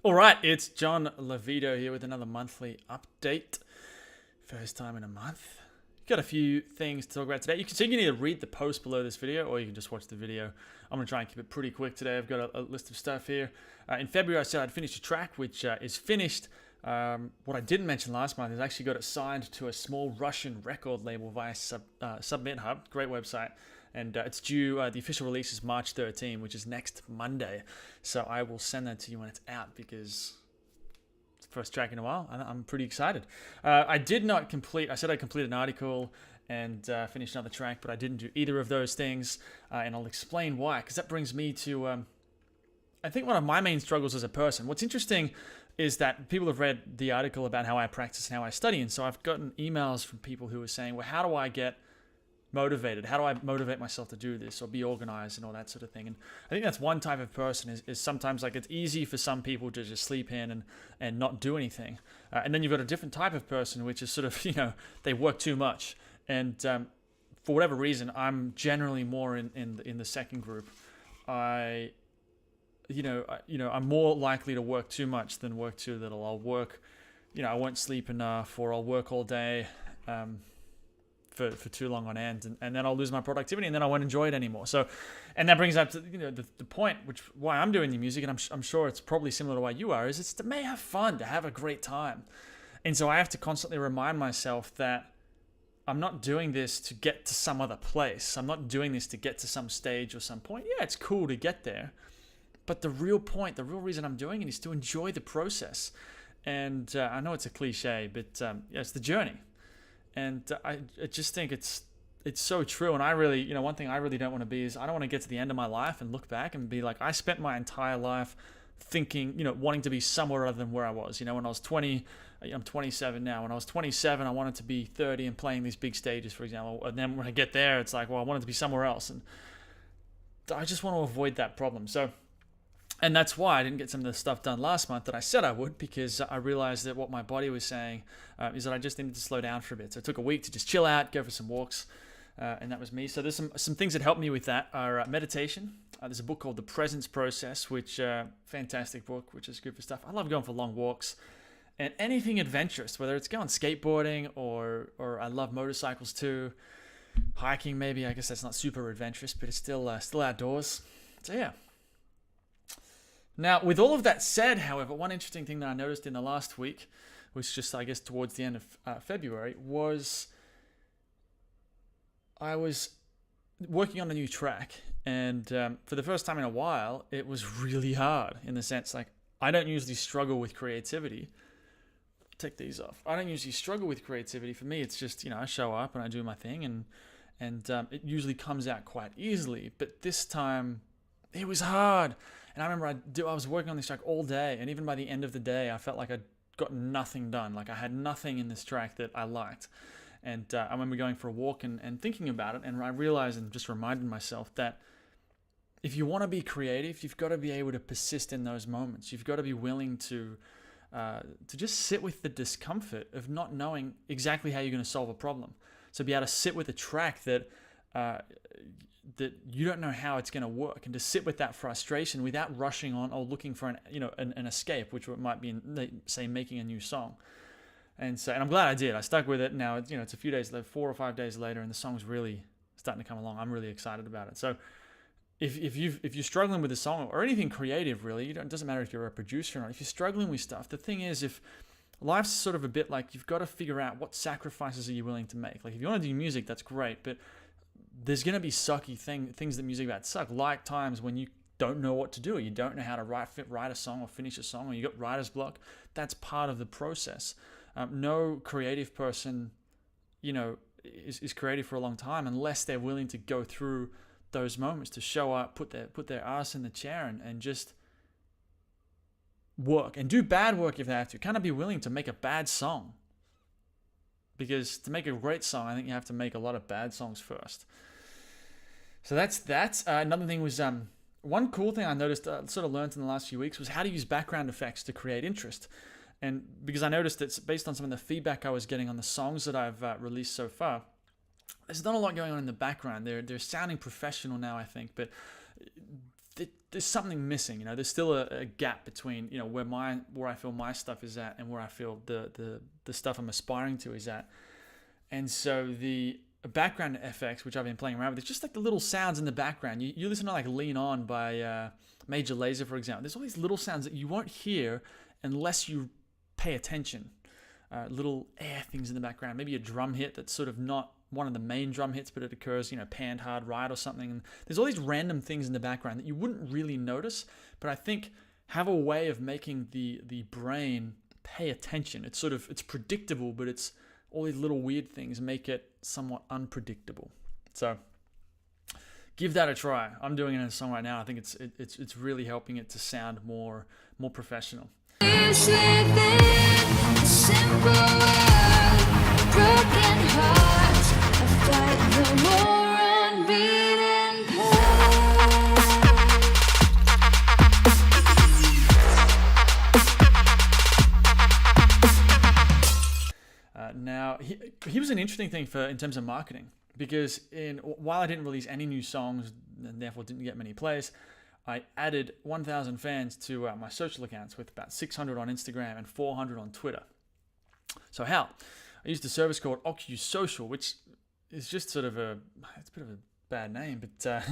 All right, it's John Lavido here with another monthly update. First time in a month. Got a few things to talk about today. So you can either read the post below this video or you can just watch the video. I'm going to try and keep it pretty quick today. I've got a list of stuff here. In February, I said I'd finished a track, which is finished. What I didn't mention last month is I actually got it signed to a small Russian record label via Submit Hub. Great website. And it's due, the official release is March 13, which is next Monday. So I will send that to you when it's out because it's the first track in a while. I'm pretty excited. I did not complete, I said I completed an article and finished another track, but I didn't do either of those things. And I'll explain why, because that brings me to, I think, one of my main struggles as a person. What's interesting is that people have read the article about how I practice and how I study. And so I've gotten emails from people who are saying, well, how do I get motivated? How do I motivate myself to do this or be organized and all that sort of thing? And I think that's one type of person is sometimes like it's easy for some people to just sleep in and not do anything. And then you've got a different type of person, which is sort of, they work too much. And for whatever reason, I'm generally more in the second group. I'm more likely to work too much than work too little. I'll work, I won't sleep enough, or I'll work all day. For too long on end, and then I'll lose my productivity, and then I won't enjoy it anymore. So, and that brings up to the point, why I'm doing the music, and I'm sure it's probably similar to why you are, is it's to may have fun, to have a great time. And so I have to constantly remind myself that I'm not doing this to get to some other place. I'm not doing this to get to some stage or some point. Yeah, it's cool to get there, but the real point, the real reason I'm doing it is to enjoy the process. And I know it's a cliche, but it's the journey. And I just think it's so true. And I really, one thing I really don't want to be is I don't want to get to the end of my life and look back and be like, I spent my entire life thinking, wanting to be somewhere other than where I was. When I was 20, I'm 27 now. When I was 27, I wanted to be 30 and playing these big stages, for example. And then when I get there, it's like, well, I wanted to be somewhere else. And I just want to avoid that problem. And that's why I didn't get some of the stuff done last month that I said I would, because I realized that what my body was saying is that I just needed to slow down for a bit. So I took a week to just chill out, go for some walks, and that was me. So there's some things that helped me with that are meditation. There's a book called The Presence Process, which fantastic book, which is good for stuff. I love going for long walks and anything adventurous, whether it's going skateboarding or I love motorcycles too, hiking maybe. I guess that's not super adventurous, but it's still outdoors. So yeah. Now, with all of that said, however, one interesting thing that I noticed in the last week, which just, I guess, towards the end of February, was I was working on a new track. And for the first time in a while, it was really hard in the sense, like, I don't usually struggle with creativity. Take these off. I don't usually struggle with creativity. For me, it's just, I show up and I do my thing, and it usually comes out quite easily. But this time, it was hard. And I remember I was working on this track all day, and even by the end of the day, I felt like I'd got nothing done. Like I had nothing in this track that I liked. And I remember going for a walk and thinking about it, and I realized and just reminded myself that if you want to be creative, you've got to be able to persist in those moments. You've got to be willing to just sit with the discomfort of not knowing exactly how you're going to solve a problem. So be able to sit with a track that you don't know how it's going to work, and to sit with that frustration without rushing on or looking for an escape, which might be say making a new song. And I'm glad I did. I stuck with it. Now it's a few days later, 4 or 5 days later, and the song's really starting to come along. I'm really excited about it. So if you're struggling with a song or anything creative, really, it doesn't matter if you're a producer or not. If you're struggling with stuff, the thing is, if life's sort of a bit like, you've got to figure out what sacrifices are you willing to make. Like if you want to do music, that's great, but there's going to be sucky things that music about suck, like times when you don't know what to do. You don't know how to write a song or finish a song, or you got writer's block. That's part of the process. No creative person, is creative for a long time unless they're willing to go through those moments, to show up, put their ass in the chair and just work and do bad work if they have to. Kind of be willing to make a bad song. Because to make a great song, I think you have to make a lot of bad songs first. So that's that. Another thing was, one cool thing I noticed, sort of learned in the last few weeks, was how to use background effects to create interest. And because I noticed that based on some of the feedback I was getting on the songs that I've released so far, there's not a lot going on in the background. They're sounding professional now, I think, but there's something missing. There's still a gap between where I feel my stuff is at and where I feel the stuff I'm aspiring to is at. And so the background effects, which I've been playing around with, it's just like the little sounds in the background. You listen to like Lean On by Major Lazer, for example. There's all these little sounds that you won't hear unless you pay attention. Little air things in the background, maybe a drum hit that's sort of not one of the main drum hits, but it occurs, panned hard right or something. And there's all these random things in the background that you wouldn't really notice, but I think have a way of making the brain pay attention. It's predictable, but it's all these little weird things make it somewhat unpredictable. So give that a try. I'm doing it in a song right now. I think it's really helping it to sound more professional. Broken hearts, I fight the war on beating path. Now, he was an interesting thing in terms of marketing, because while I didn't release any new songs and therefore didn't get many plays, I added 1,000 fans to my social accounts, with about 600 on Instagram and 400 on Twitter. So how? I used a service called OcuSocial, which is just sort of it's a bit of a bad name, but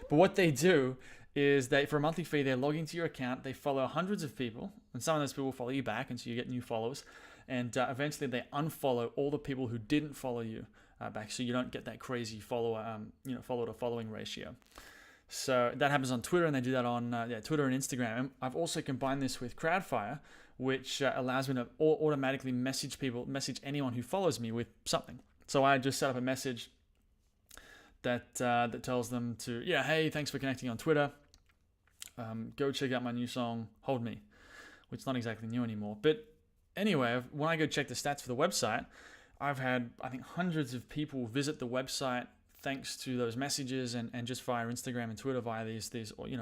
but what they do is for a monthly fee, they log into your account, they follow hundreds of people, and some of those people follow you back, and so you get new followers, and eventually they unfollow all the people who didn't follow you back, so you don't get that crazy follower to following ratio. So that happens on Twitter, and they do that on Twitter and Instagram. And I've also combined this with Crowdfire, which allows me to automatically message anyone who follows me with something. So I just set up a message that tells them to, hey, thanks for connecting on Twitter. Go check out my new song, Hold Me, which is not exactly new anymore. But anyway, when I go check the stats for the website, I've had, I think, hundreds of people visit the website thanks to those messages and just via Instagram and Twitter via these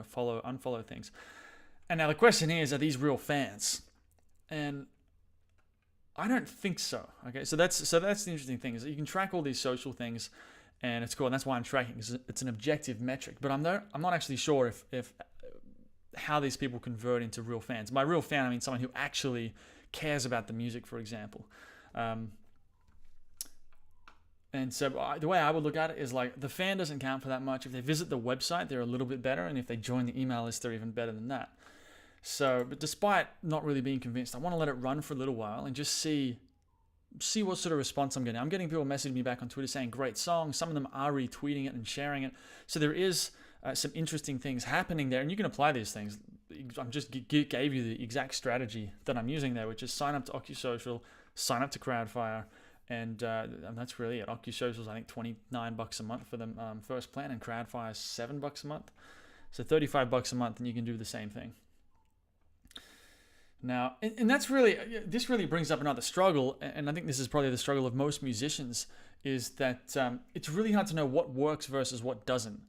follow, unfollow things. And now the question is, are these real fans? And I don't think so. Okay, so that's the interesting thing, is that you can track all these social things, and it's cool, and that's why I'm tracking, because it's an objective metric. But I'm not actually sure if how these people convert into real fans. By real fan, I mean someone who actually cares about the music, for example. And so the way I would look at it is like, the fan doesn't count for that much. If they visit the website, they're a little bit better, and if they join the email list, they're even better than that. So, but despite not really being convinced, I want to let it run for a little while and just see what sort of response I'm getting. I'm getting people messaging me back on Twitter saying, great song. Some of them are retweeting it and sharing it. So there is some interesting things happening there, and you can apply these things. I just gave you the exact strategy that I'm using there, which is sign up to OcuSocial, sign up to Crowdfire, and that's really it. OcuSocial is, I think, $29 a month for the first plan, and Crowdfire is $7 a month. So $35 a month, and you can do the same thing. Now, and this really brings up another struggle, and I think this is probably the struggle of most musicians, is that it's really hard to know what works versus what doesn't.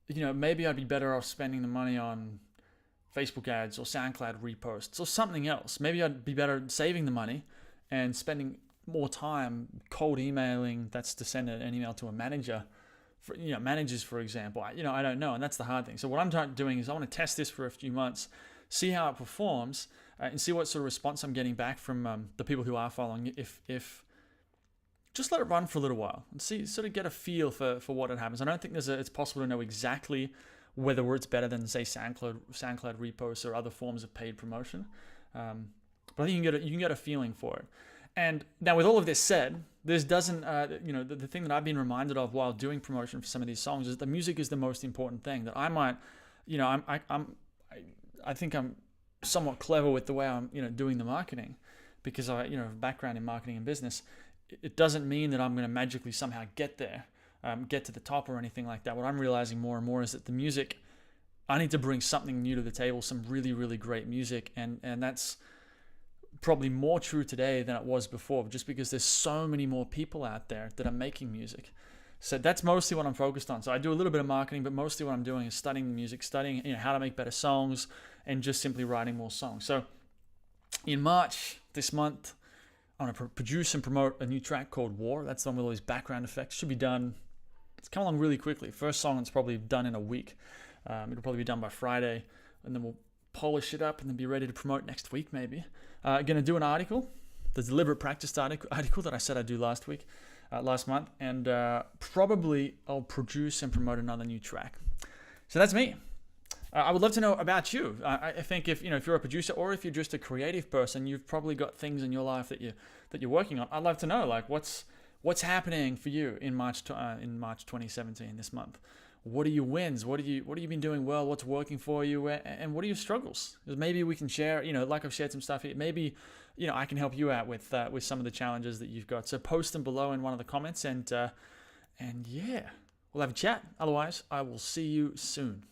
Maybe I'd be better off spending the money on Facebook ads or SoundCloud reposts or something else. Maybe I'd be better saving the money and spending more time cold emailing. That's to send an email to a manager. Managers, for example. I don't know, and that's the hard thing. So what I'm doing is I want to test this for a few months, see how it performs, and see what sort of response I'm getting back from the people who are following. If just let it run for a little while and sort of get a feel for what it happens. I don't think it's possible to know exactly whether it's better than, say, SoundCloud reposts or other forms of paid promotion. But I think you can get a feeling for it. And now, with all of this said, this doesn't, the thing that I've been reminded of while doing promotion for some of these songs is the music is the most important thing. That I might, I think I'm somewhat clever with the way I'm, doing the marketing, because I, have a background in marketing and business. It doesn't mean that I'm going to magically somehow get there, get to the top or anything like that. What I'm realizing more and more is that the music, I need to bring something new to the table, some really, really great music, and that's probably more true today than it was before, just because there's so many more people out there that are making music. So that's mostly what I'm focused on. So I do a little bit of marketing, but mostly what I'm doing is studying the music, studying how to make better songs, and just simply writing more songs. So in March this month, I'm going to produce and promote a new track called War. That's the one with all these background effects. Should be done it's come along really quickly. First song is probably done in a week. It'll probably be done by Friday, and then we'll polish it up and then be ready to promote next week maybe. Going to do an article, the deliberate practice article that I said I'd do last month, and probably I'll produce and promote another new track. So that's me. I would love to know about you. I think if you're a producer or if you're just a creative person, you've probably got things in your life that you're working on. I'd love to know, like, what's happening for you in March 2017, this month. What are your wins? What have you been doing well? What's working for you? And what are your struggles? Because maybe we can share, like I've shared some stuff here. Maybe, I can help you out with some of the challenges that you've got. So post them below in one of the comments, and yeah, we'll have a chat. Otherwise, I will see you soon.